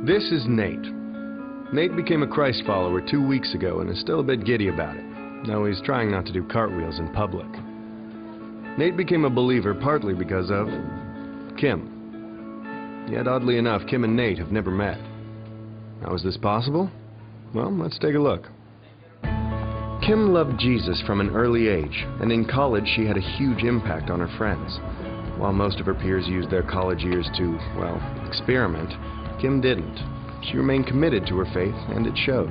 This is Nate. Nate became a Christ follower 2 weeks ago and is still a bit giddy about it. No, he's trying not to do cartwheels in public. Nate became a believer partly because of Kim. Yet oddly enough, Kim and Nate have never met. How is this possible? Well, let's take a look. Kim loved Jesus from an early age, and in college she had a huge impact on her friends. While most of her peers used their college years to, well, experiment, Kim didn't. She remained committed to her faith, and it showed.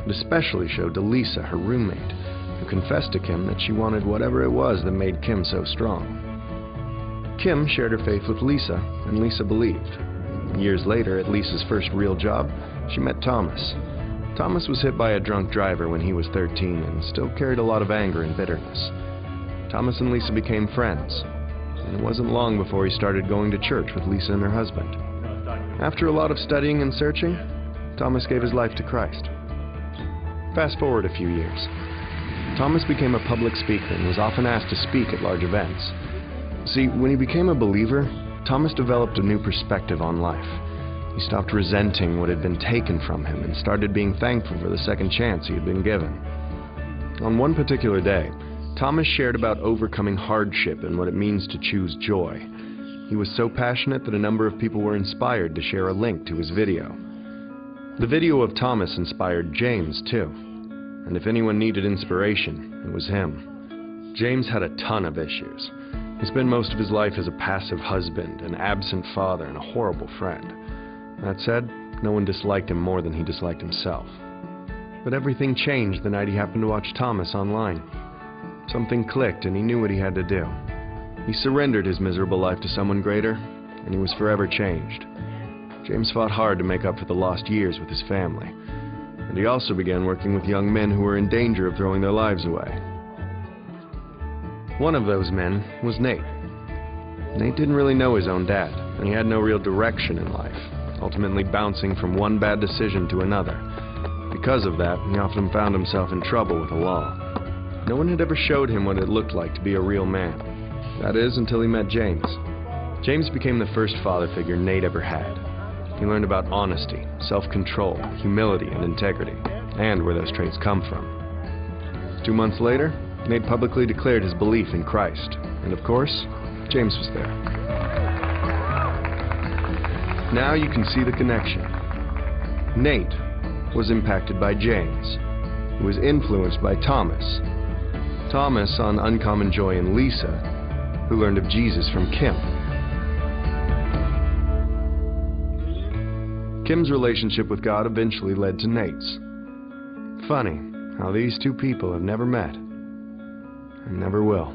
It especially showed to Lisa, her roommate, who confessed to Kim that she wanted whatever it was that made Kim so strong. Kim shared her faith with Lisa, and Lisa believed. Years later, at Lisa's first real job, she met Thomas. Thomas was hit by a drunk driver when he was 13 and still carried a lot of anger and bitterness. Thomas and Lisa became friends, and it wasn't long before he started going to church with Lisa and her husband. After a lot of studying and searching, Thomas gave his life to Christ. Fast forward a few years. Thomas became a public speaker and was often asked to speak at large events. See, when he became a believer, Thomas developed a new perspective on life. He stopped resenting what had been taken from him and started being thankful for the second chance he had been given. On one particular day, Thomas shared about overcoming hardship and what it means to choose joy. He was so passionate that a number of people were inspired to share a link to his video. The video of Thomas inspired James, too. And if anyone needed inspiration, it was him. James had a ton of issues. He spent most of his life as a passive husband, an absent father, and a horrible friend. That said, no one disliked him more than he disliked himself. But everything changed the night he happened to watch Thomas online. Something clicked and he knew what he had to do. He surrendered his miserable life to someone greater, and he was forever changed. James fought hard to make up for the lost years with his family, and he also began working with young men who were in danger of throwing their lives away. One of those men was Nate. Nate didn't really know his own dad, and he had no real direction in life, ultimately bouncing from one bad decision to another. Because of that, he often found himself in trouble with the law. No one had ever showed him what it looked like to be a real man. That is, until he met James. James became the first father figure Nate ever had. He learned about honesty, self-control, humility, and integrity, and where those traits come from. 2 months later, Nate publicly declared his belief in Christ, and of course, James was there. Now you can see the connection. Nate was impacted by James, who was influenced by Thomas. Thomas on uncommon joy in Lisa, who learned of Jesus from Kim. Kim's relationship with God eventually led to Nate's. Funny how these two people have never met and never will.